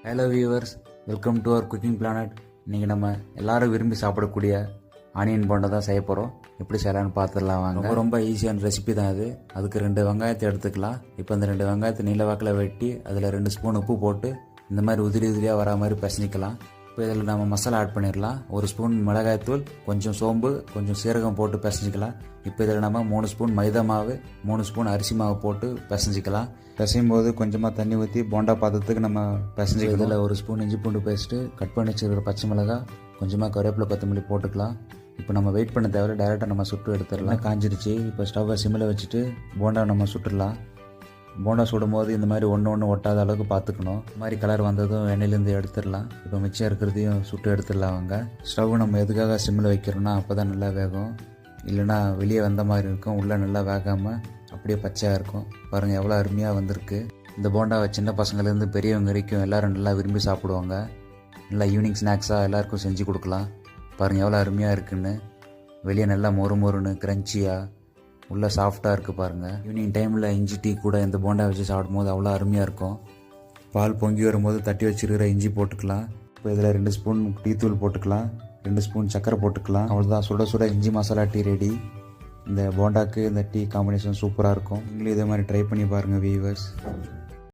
Hello viewers, welcome to our cooking planet. இன்றைக்கி நம்ம எல்லாரும் விரும்பி சாப்பிடக்கூடிய ஆனியன் போண்டா தான் செய்ய போகிறோம். எப்படி செய்யலான்னு பார்த்துடலாம் வாங்க. ரொம்ப ஈஸியான ரெசிபி தான் அது. அதுக்கு 2 வெங்காயத்தை எடுத்துக்கலாம். இப்போ அந்த 2 வெங்காயத்தை நீல வாக்கில் வெட்டி அதில் 2 ஸ்பூன் உப்பு போட்டு இந்த மாதிரி உதிரியாக வரா மாதிரி பிசைஞ்சிக்கலாம். இப்போ இதில் நம்ம மசாலா ஆட் பண்ணிடலாம். 1 ஸ்பூன் மிளகாய்த்தூள், கொஞ்சம் சோம்பு, கொஞ்சம் சீரகம் போட்டு பிசைஞ்சிக்கலாம். இப்போ இதில் நம்ம 3 ஸ்பூன் மைதா மாவு, 3 ஸ்பூன் அரிசி மாவு போட்டு பிசைஞ்சிக்கலாம். பிசையும் போது கொஞ்சமாக தண்ணி ஊற்றி போண்டா பாத்திரத்துக்கு நம்ம பிசைஞ்சிக்கலாம். இதில் 1 ஸ்பூன் இஞ்சி பூண்டு பேஸ்ட்டு, கட் பண்ணி வச்சுருக்கிற பச்சை மிளகாய், கொஞ்சமாக கருவேப்பிலை கொத்தமல்லி போட்டுக்கலாம். இப்போ நம்ம வெயிட் பண்ண தேவையில்ல, டைரெக்டாக நம்ம சுட்டு எடுத்துடலாம். காஞ்சிருச்சு. இப்போ ஸ்டவ்வை சிம்மில் வச்சுட்டு போண்டா நம்ம சுட்டுடலாம். போண்டா சுடும் போது இந்த மாதிரி ஒன்று ஒட்டாத அளவுக்கு பார்த்துக்கணும். இந்த மாதிரி கலர் வந்ததும் எண்ணெயிலேருந்து எடுத்துடலாம். இப்போ மிச்சம் இருக்கிறதையும் சுட்டு எடுத்துடலாம். அவங்க ஸ்டவ் நம்ம எதுக்காக சிம்மில் வைக்கிறோன்னா அப்போ தான் நல்லா வேகும். இல்லைனா வெளியே வந்த மாதிரி இருக்கும், உள்ளே நல்லா வேகாமல் அப்படியே பச்சையாக இருக்கும். பாருங்கள் எவ்வளோ அருமையாக வந்திருக்கு. இந்த போண்டாவை சின்ன பசங்கள்லேருந்து பெரியவங்க வரைக்கும் எல்லோரும் நல்லா விரும்பி சாப்பிடுவாங்க. நல்லா ஈவினிங் ஸ்நாக்ஸாக எல்லாருக்கும் செஞ்சு கொடுக்கலாம். பாருங்கள் எவ்வளோ அருமையாக இருக்குன்னு. வெளியே நல்லா மொறுன்னு க்ரன்ச்சியாக, உள்ளே சாஃப்டாக இருக்குது பாருங்கள். ஈவினிங் டைமில் இஞ்சி டீ கூட இந்த போண்டா வச்சு சாப்பிடும் போது அவ்வளோ அருமையாக இருக்கும். பால் பொங்கி வரும்போது தட்டி வச்சுருக்கிற இஞ்சி போட்டுக்கலாம். இப்போ இதில் 2 ஸ்பூன் டீ தூள் போட்டுக்கலாம், 2 ஸ்பூன் சக்கரை போட்டுக்கலாம். அவ்வளோதான், சுட இஞ்சி மசாலா டீ ரெடி. இந்த போண்டாக்கு இந்த டீ காம்பினேஷன் சூப்பராக இருக்கும். நீங்களும் இதே மாதிரி ட்ரை பண்ணி பாருங்கள் வியூவர்ஸ்.